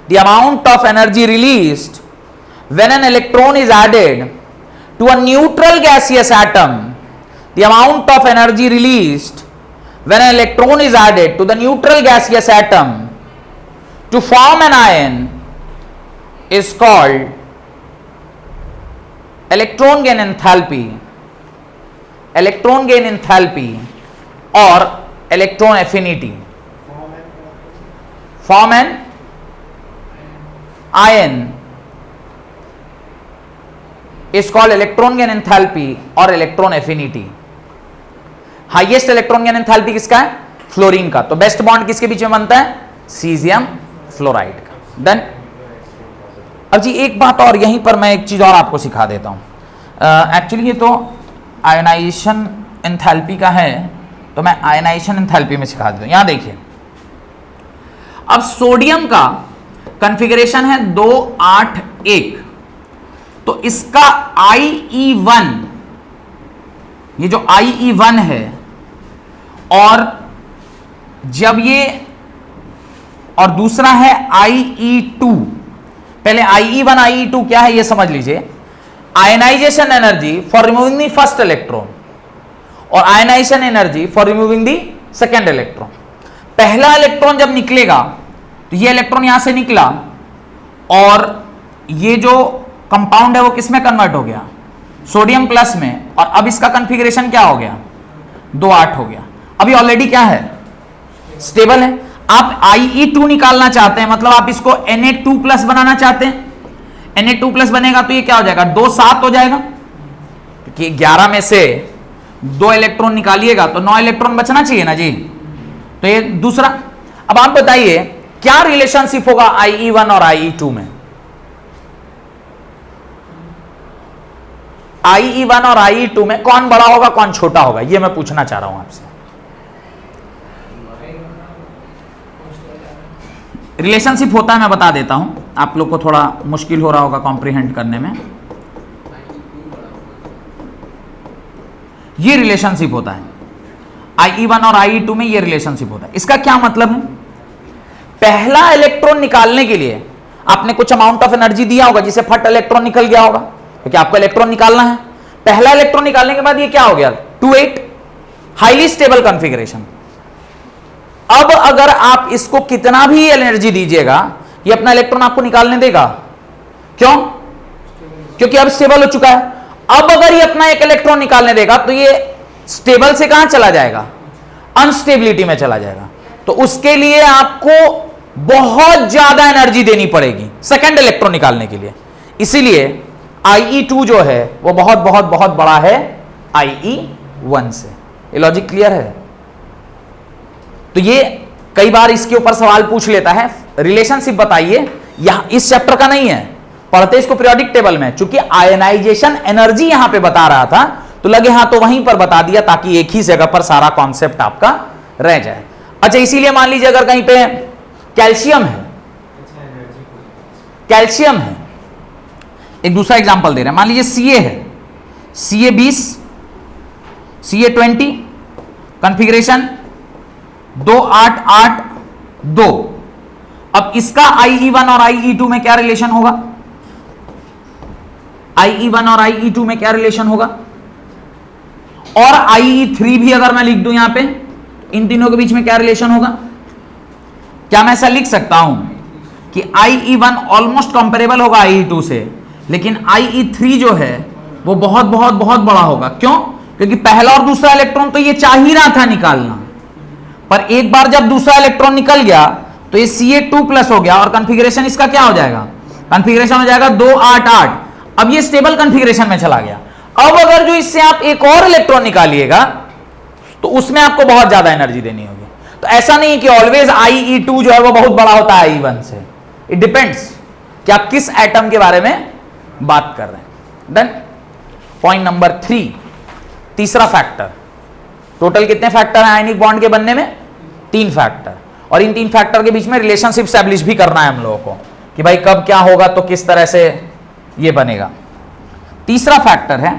the amount of energy released when an electron is added to a neutral gaseous atom, the amount of energy released when an electron is added to the neutral gaseous atom to form an ion is called electron gain enthalpy, electron gain enthalpy or electron affinity. Form an ion is called electron gain enthalpy or electron affinity. Highest electron gain enthalpy किसका है? Fluorine का। तो best bond किसके बीच में बनता है? Caesium fluoride का। Done. अब जी एक बात और, यहीं पर मैं एक चीज और आपको सिखा देता हूं। एक्चुअली ये तो आयनाइजेशन एंथैल्पी का है, तो मैं आयनाइजेशन एंथैल्पी में सिखा देता हूं। यहां देखिए, अब सोडियम का कॉन्फ़िगरेशन है 281, तो इसका IE1, ये जो IE1 है, और जब ये, और दूसरा है IE2। पहले IE1 IE2 क्या है ये समझ लीजिए। Ionisation energy for removing the first electron और ionisation energy for removing the second electron. पहला इलेक्ट्रॉन जब निकलेगा तो ये इलेक्ट्रॉन यहां से निकला और ये जो कंपाउंड है वो किस में कन्वर्ट हो गया? सोडियम प्लस में, और अब इसका कॉन्फ़िगरेशन क्या हो गया? 2-8 हो गया। अभी ऑलरेडी क्या है? स्टेबल है। आप IE2 निकालना चाहते हैं, मतलब आप इसको Na2 प्लस बनाना चाहते हैं। Na2 प्लस बनेगा तो ये क्या हो जाएगा? 2-7 हो जाएगा, क्योंकि 11 में से 2 इलेक्ट्रॉन निकालिएगा तो 9 इलेक्ट्रॉन बचना चाहिए ना जी। तो ये दूसरा। अब आप बताइए क्या रिलेशनशिप होगा IE1 और IE2 में? IE1 और IE2 में कौन बड़ा होगा, कौन छोटा होगा, ये मैं पूछना चाह रहा हूं आपसे। रिलेशनशिप होता है, मैं बता देता हूं, आप लोग को थोड़ा मुश्किल हो रहा होगा कॉम्प्रिहेंड करने में। ये रिलेशनशिप होता है IE1 और IE2 में, ये रिलेशनशिप होता है। इसका क्या मतलब है? पहला इलेक्ट्रॉन निकालने के लिए आपने कुछ अमाउंट ऑफ एनर्जी दिया होगा, जिसे फट इलेक्ट्रॉन निकल गया होगा, क्योंकि आपको इलेक्ट्रॉन निकालना है। पहला इलेक्ट्रॉन निकालने के बाद ये क्या हो गया? 2-8, हाईली स्टेबल कॉन्फ़िगरेशन। अब अगर आप इसको कितना भी एनर्जी दीजिएगा, ये अपना इलेक्ट्रॉन आपको निकालने देगा। क्यों? क्योंकि अब स्टेबल हो चुका है। अब अगर ये अपना एक इलेक्ट्रॉन निकालने देगा तो ये स्टेबल से कहां चला जाएगा? अनस्टेबिलिटी में चला जाएगा। तो उसके लिए आपको बहुत ज्यादा एनर्जी देनी पड़ेगी सेकेंड इलेक्ट्रॉन निकालने के लिए। इसीलिए IE2 जो है वो बहुत बहुत बहुत बड़ा है IE1 से। ये लॉजिक क्लियर है? तो ये कई बार इसके ऊपर सवाल पूछ लेता है, रिलेशनशिप बताइए। यहां इस चैप्टर का नहीं है, पढ़ते इसको पीरियोडिक टेबल में। चूंकि आयनाइजेशन एनर्जी यहां पे बता रहा था तो लगे हां तो वहीं पर बता दिया, ताकि एक ही जगह पर सारा कॉन्सेप्ट आपका रह जाए। अच्छा, इसीलिए मान लीजिए अगर कहीं पे कैल्शियम है, कैल्शियम है, एक दूसरा एग्जांपल दे रहे हैं, मान लीजिए Ca है, Ca20, Ca20, कॉन्फ़िगरेशन 2-8-8-2। अब इसका IE1 और IE2 में क्या रिलेशन होगा? IE1 और IE2 में क्या रिलेशन होगा? और IE3 भी अगर मैं लिख दूं यहां पे, इन तीनों के बीच में क्या रिलेशन होगा? क्या मैं ऐसा लिख सकता हूं कि IE1 ऑलमोस्ट कंपेरेबल होगा IE2 से, लेकिन IE3 जो है वो बहुत बहुत बहुत बड़ा होगा? क्यों? क्योंकि पहला और दूसरा इलेक्ट्रॉन तो ये चाह ही रहा था निकालना, पर एक बार जब दूसरा इलेक्ट्रॉन निकल गया तो ये Ca2 प्लस हो गया और कॉन्फ़िगरेशन इसका क्या हो जाएगा? कॉन्फ़िगरेशन हो जाएगा 2-8-8। अब ये स्टेबल कॉन्फ़िगरेशन में चला गया। अब अगर जो इससे आप एक और इलेक्ट्रॉन निकालिएगा तो उसमें आपको बहुत ज्यादा एनर्जी देनी होगी। तो ऐसा नहीं कि ऑलवेज IE2 जो है वो बहुत बड़ा होता है IE1 से। इट डिपेंड्स कि आप किस एटम के बारे में बात कर रहे हैं। देन पॉइंट नंबर 3, तीसरा फैक्टर। टोटल कितने फैक्टर हैं आयनिक बॉन्ड के बनने में? 3 फैक्टर। और इन 3 फैक्टर के बीच में रिलेशनशिप स्टैब्लिश भी करना है हम लोगों को कि भाई कब क्या होगा तो किस तरह से ये बनेगा। तीसरा फैक्टर है,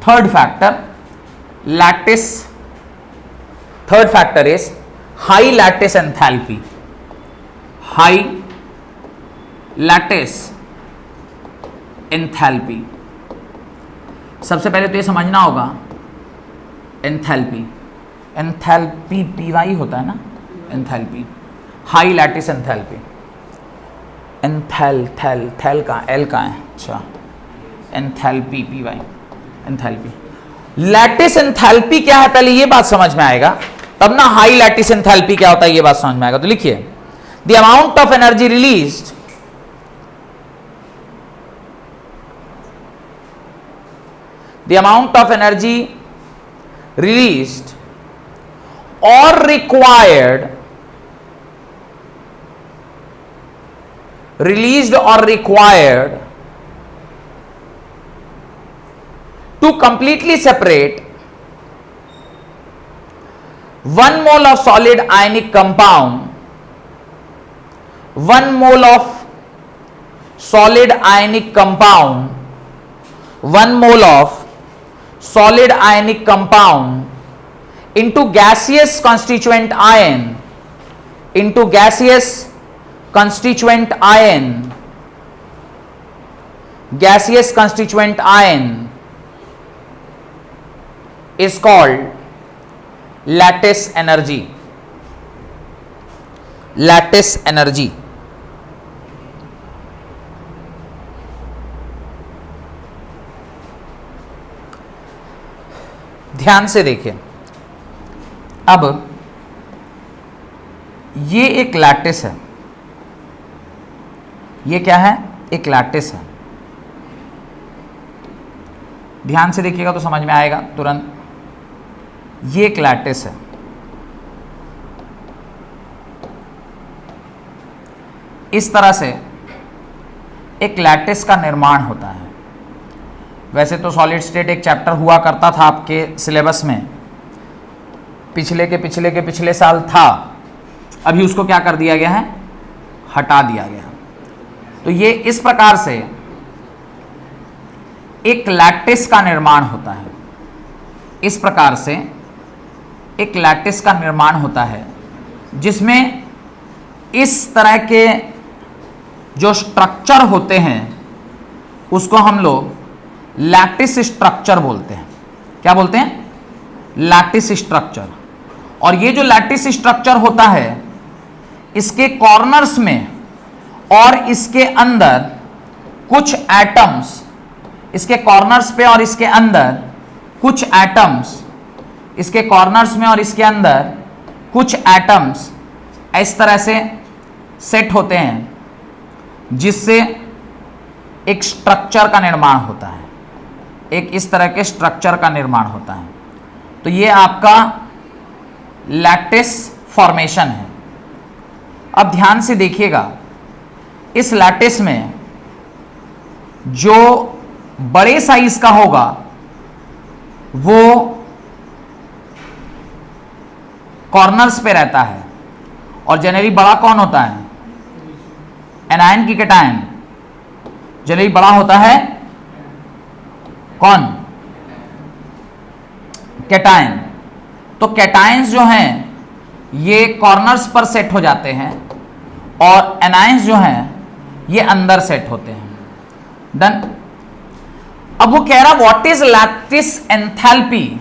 third factor, lattice, third factor is high lattice enthalpy. High lattice enthalpy. सबसे पहले तो ये समझना होगा एंथैल्पी, एंथैल्पी पीवाई होता है ना, एंथैल्पी, हाई लैटिस एंथैल्पी, एंथैल थैल थैल का एल का है, अच्छा, enthalpy P Y, enthalpy. Lattice enthalpy क्या है पहले ये बात समझ में आएगा, तब ना हाई लैटिस एंथैल्पी क्या होता है ये बात समझ में आएगा। तो लिखिए the amount of energy released the amount of energy released or required to completely separate 1 mole of solid ionic compound, 1 mole of solid ionic compound, 1 mole of solid ionic compound into gaseous constituent ion, into gaseous constituent ion, gaseous constituent ion is called lattice energy, lattice energy। ध्यान से देखिए, अब ये एक lattice है, ये क्या है, एक लैटिस है। ध्यान से देखिएगा तो समझ में आएगा तुरंत, ये एक लैटिस है। इस तरह से एक लैटिस का निर्माण होता है। वैसे तो सॉलिड स्टेट एक चैप्टर हुआ करता था आपके सिलेबस में, पिछले साल था, अभी उसको क्या कर दिया गया है, हटा दिया गया। तो ये इस प्रकार से एक लैटिस का निर्माण होता है, इस प्रकार से एक लैटिस का निर्माण होता है जिसमें इस तरह के जो स्ट्रक्चर होते हैं उसको हम लोग लैटिस स्ट्रक्चर बोलते हैं। क्या बोलते हैं, लैटिस स्ट्रक्चर। और ये जो लैटिस स्ट्रक्चर होता है, इसके कॉर्नर्स में और इसके अंदर कुछ एटम्स, इसके कॉर्नर्स पे और इसके अंदर कुछ एटम्स, इसके कॉर्नर्स में और इसके अंदर कुछ एटम्स इस तरह से सेट होते हैं जिससे एक स्ट्रक्चर का निर्माण होता है, एक इस तरह के स्ट्रक्चर का निर्माण होता है। तो ये आपका लैटिस फॉर्मेशन है। अब ध्यान से देखिएगा, इस लैटिस में जो बड़े साइज का होगा वो कॉर्नर्स पे रहता है, और जनरली बड़ा कौन होता है, एनायन की कैटायन, जनरली बड़ा होता है कौन, कैटायन। तो कैटायंस जो हैं ये कॉर्नर्स पर सेट हो जाते हैं और एनायंस जो हैं ये अंदर सेट होते हैं। डन। अब वो कह रहा व्हाट इज लैटिस एंथैल्पी,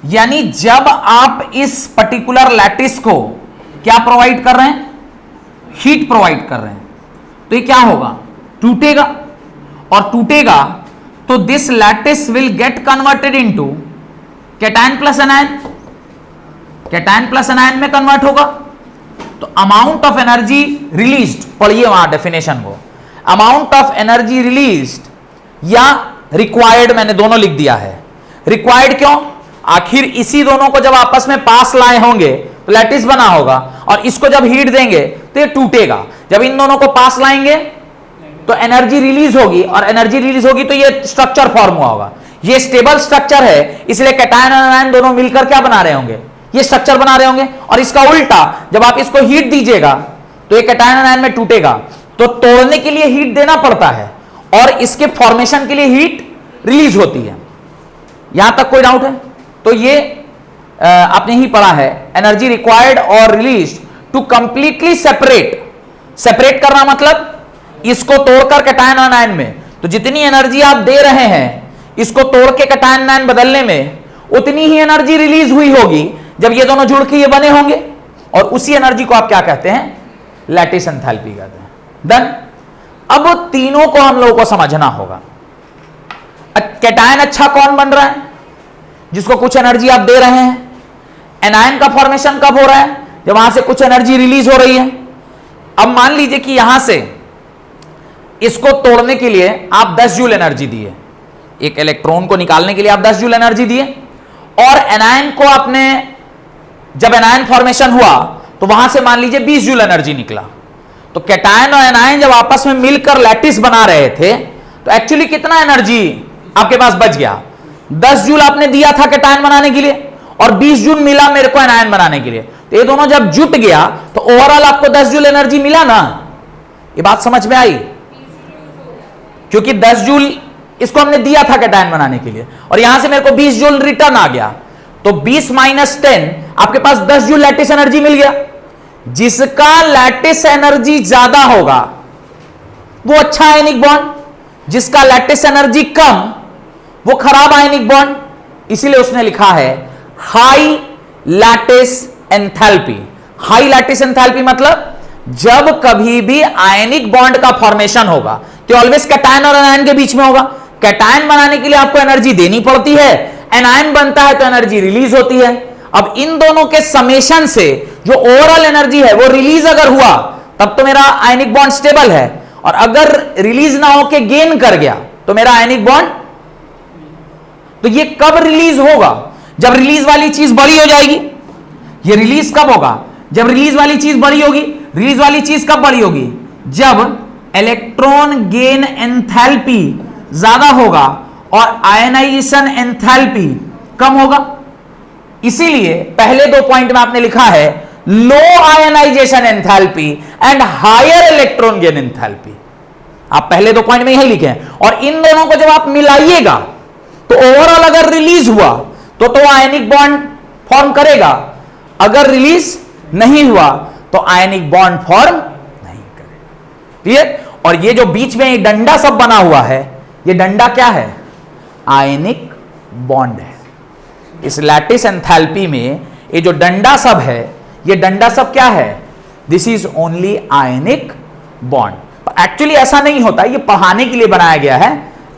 यानी जब आप इस पर्टिकुलर लैटिस को क्या प्रोवाइड कर रहे हैं, हीट प्रोवाइड कर रहे हैं, तो ये क्या होगा, टूटेगा, और टूटेगा तो this lattice will get converted into cation plus anion, cation plus anion में कन्वर्ट होगा। तो अमाउंट ऑफ एनर्जी रिलीज्ड, पढ़िए वहां डेफिनेशन को, अमाउंट ऑफ एनर्जी रिलीज्ड या रिक्वायर्ड, मैंने दोनों लिख दिया है। रिक्वायर्ड क्यों, आखिर इसी दोनों को जब आपस में पास लाए होंगे तो लैटिस बना होगा, और इसको जब हीट देंगे तो ये टूटेगा। जब इन दोनों को पास लाएंगे तो एनर्जी रिलीज होगी, और एनर्जी रिलीज होगी तो ये स्ट्रक्चर फॉर्म हुआ होगा। ये स्टेबल स्ट्रक्चर है, इसलिए कैटायन और एनायन दोनों मिलकर क्या बना रहे होंगे, ये स्ट्रक्चर बना रहे होंगे। और इसका उल्टा, जब आप इसको हीट दीजिएगा तो ये कैटायन एनायन में टूटेगा। तो तोड़ने के लिए हीट देना पड़ता है और इसके फॉर्मेशन के लिए हीट रिलीज होती है। यहां तक कोई डाउट है? तो ये आपने ही पढ़ा है, एनर्जी रिक्वायर्ड और रिलीज टू कंप्लीटली सेपरेट करना, मतलब इसको तोड़कर कैटायन और आयन में, तो जितनी एनर्जी आप दे रहे हैं इसको तोड़ के कैटायन आयन बदलने में, उतनी ही एनर्जी रिलीज हुई होगी जब ये दोनों जुड़ के ये बने होंगे, और उसी एनर्जी को आप क्या कहते हैं, लैटिस एंथैल्पी कहते हैं। डन। अब तीनों को हम लोगों को समझना होगा। कैटायन अच्छा कौन बन रहा है, जिसको कुछ एनर्जी आप दे रहे हैं। एनायन का फॉर्मेशन कब हो रहा है, जब वहां से कुछ एनर्जी रिलीज हो रही है। अब मान लीजिए कि यहां से इसको तोड़ने के लिए आप 10 जूल एनर्जी दिए, एक इलेक्ट्रॉन को निकालने के लिए आप 10 जूल एनर्जी दिए, और एनायन को आपने, जब एनायन फॉर्मेशन हुआ तो वहां से मान लीजिए 20 जूल एनर्जी निकला। तो कैटायन और एनायन जब आपस में मिलकर लैटिस बना रहे थे तो एक्चुअली कितना एनर्जी आपके पास बच गया, 10 जूल आपने दिया था कैटायन बनाने के लिए और 20 जूल मिला मेरे को एनायन बनाने के लिए। तो ये दोनों जब जुट गया तो ओवरऑल आपको 10 जूल एनर्जी मिला ना। ये बात समझ में आई, क्योंकि 10 जूल इसको हमने दिया था कैटायन बनाने के लिए और यहां से मेरे को 20 जूल रिटर्न आ गया, तो 20 माइनस 10 आपके पास 10 जूल लैटिस एनर्जी मिल गया। जिसका लैटिस एनर्जी ज्यादा होगा वो अच्छा आयनिक बॉन्ड, जिसका लैटिस एनर्जी कम वो खराब आयनिक बॉन्ड। इसीलिए उसने लिखा है high lattice enthalpy. High lattice enthalpy मतलब जब कभी भी आयनिक बॉन्ड का फॉर्मेशन होगा तो ऑलवेज कैटायन और एनायन के बीच में होगा। कैटायन बनाने के लिए आपको एनर्जी देनी पड़ती है, एनायन बनता है तो एनर्जी रिलीज होती है। अब इन दोनों के समेशन से जो ओवरऑल एनर्जी है वो रिलीज अगर हुआ तब तो मेरा आयनिक बॉन्ड स्टेबल है, और अगर रिलीज ना होके गेन कर गया तो मेरा आयनिक बॉन्ड, तो ये कब रिलीज होगा, जब रिलीज वाली चीज बड़ी हो जाएगी। ये रिलीज कब होगा, जब रिलीज वाली चीज बड़ी होगी। रिलीज वाली चीज कब बड़ी होगी, जब इलेक्ट्रॉन गेन एंथैल्पी ज्यादा होगा और आयनाइजेशन एंथैल्पी कम होगा। इसीलिए पहले 2 पॉइंट में आपने लिखा है low ionisation enthalpy and higher electron gain enthalpy. आप पहले 2 पॉइंट में यही लिखे हैं, और इन दोनों को जब आप मिलाइएगा तो ओवरऑल अगर रिलीज हुआ तो आयनिक बॉन्ड फॉर्म करेगा, अगर रिलीज नहीं हुआ तो आयनिक बॉन्ड फॉर्म नहीं करेगा। क्लियर। और ये जो बीच में ये डंडा सब बना हुआ है, ये डंडा क्या है, आयनिक बॉन्ड है। इस लैटिस एंथैल्पी में ये जो डंडा सब है, ये डंडा सब क्या है, this is only ionic bond. Actually ऐसा नहीं होता, ये पढ़ाने के लिए बनाया गया है।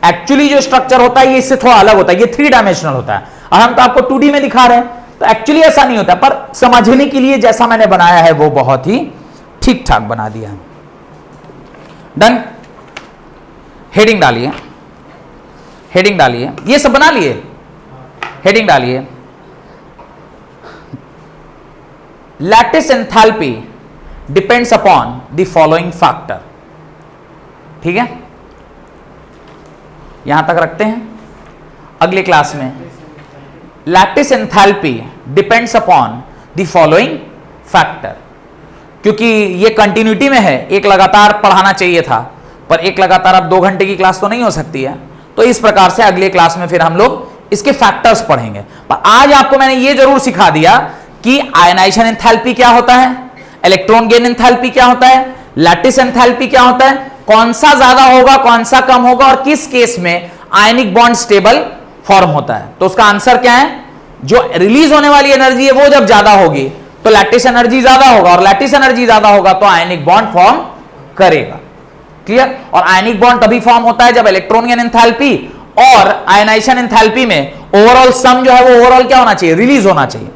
एक्चुअली जो स्ट्रक्चर होता है ये इससे थोड़ा अलग होता है, ये 3 डायमेंशनल होता है, और हम तो आपको 2D में दिखा रहे हैं, तो एक्चुअली ऐसा नहीं होता, पर समझने के लिए जैसा मैंने बनाया है वो बहुत ही ठीक ठाक बना दिया है। डन। हेडिंग डालिए, हेडिंग डालिए, ये सब बना लिए, हेडिंग डालिए, lattice enthalpy depends upon the following factor. ठीक है, यहां तक रखते हैं। अगले क्लास में lattice enthalpy depends upon the following factor, क्योंकि ये कंटिन्यूटी में है, एक लगातार पढ़ाना चाहिए था, पर एक लगातार अब 2 घंटे की क्लास तो नहीं हो सकती है, तो इस प्रकार से अगले क्लास में फिर हम लोग इसके फैक्टर्स पढ़ेंगे। पर आज आपको मैंने ये जरूर सिखा दिया कि आयनाइजेशन एंथैल्पी क्या होता है, इलेक्ट्रॉन गेन एंथैल्पी क्या होता है, लैटिस एंथैल्पी क्या होता है, कौन सा ज्यादा होगा कौन सा कम होगा, और किस केस में आयनिक बॉन्ड स्टेबल फॉर्म होता है। तो उसका आंसर क्या है, जो रिलीज होने वाली एनर्जी है वो जब ज्यादा होगी तो लैटिस एनर्जी ज्यादा होगा, और लैटिस एनर्जी ज्यादा होगा तो आयनिक बॉन्ड फॉर्म करेगा। क्लियर। और आयनिक बॉन्ड तभी फॉर्म होता है जब इलेक्ट्रॉन गेन एंथैल्पी और आयनाइजेशन एंथैल्पी में ओवरऑल सम जो है वो ओवरऑल क्या होना चाहिए, रिलीज होना चाहिए।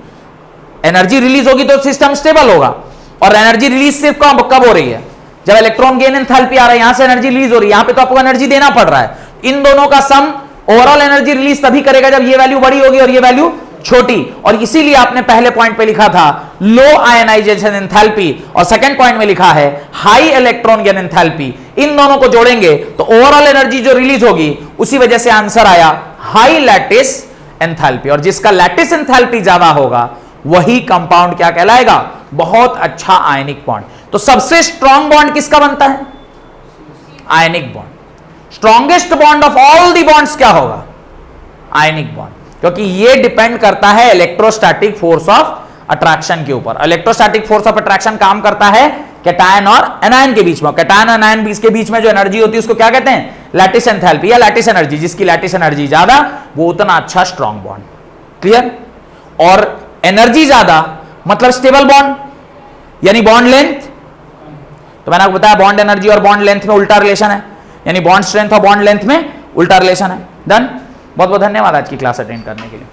एनर्जी रिलीज होगी तो सिस्टम स्टेबल होगा, और एनर्जी रिलीज सिर्फ कब हो रही है, जब इलेक्ट्रॉन गेन एंथैल्पी आ रहा है, यहां से एनर्जी रिलीज हो रही है, यहां पे तो आपको एनर्जी देना पड़ रहा है। इन दोनों का सम ओवरऑल एनर्जी रिलीज तभी करेगा जब ये वैल्यू बड़ी होगी और ये वैल्यू छोटी, और इसीलिए आपने पहले पॉइंट पे लिखा था लो आयनाइजेशन एंथैल्पी, और सेकंड पॉइंट में लिखा है हाई इलेक्ट्रॉन गेन एंथैल्पी। इन दोनों को जोड़ेंगे तो ओवरऑल एनर्जी जो रिलीज होगी, उसी वजह से आंसर आया हाई लैटिस एंथैल्पी, और जिसका लैटिस एंथैल्पी ज्यादा होगा वही कंपाउंड क्या कहलाएगा, बहुत अच्छा आयनिक बॉन्ड। तो सबसे स्ट्रॉन्ग बॉन्ड किसका बनता है, ionic bond. Strongest bond of all the bonds क्या होगा, आयनिक बॉन्ड। क्योंकि ये डिपेंड करता है इलेक्ट्रोस्टैटिक फोर्स ऑफ अट्रैक्शन के ऊपर। इलेक्ट्रोस्टैटिक फोर्स ऑफ अट्रैक्शन काम करता है कैटायन और एनायन के बीच में। कैटायन और एनायन के बीच में जो एनर्जी होती है उसको क्या कहते हैं? लैटिस एंथैल्पी या लैटिस एनर्जी। जिसकी लैटिस एनर्जी ज्यादा वो उतना अच्छा स्ट्रॉन्ग बॉन्ड। क्लियर? और एनर्जी ज्यादा मतलब स्टेबल बॉन्ड, यानी बॉन्ड लेंथ। तो मैंने आपको बताया बॉन्ड एनर्जी और बॉन्ड लेंथ में उल्टा रिलेशन है, यानी बॉन्ड स्ट्रेंथ और बॉन्ड लेंथ में उल्टा रिलेशन है। डन। बहुत बहुत धन्यवाद आज की क्लास अटेंड करने के लिए।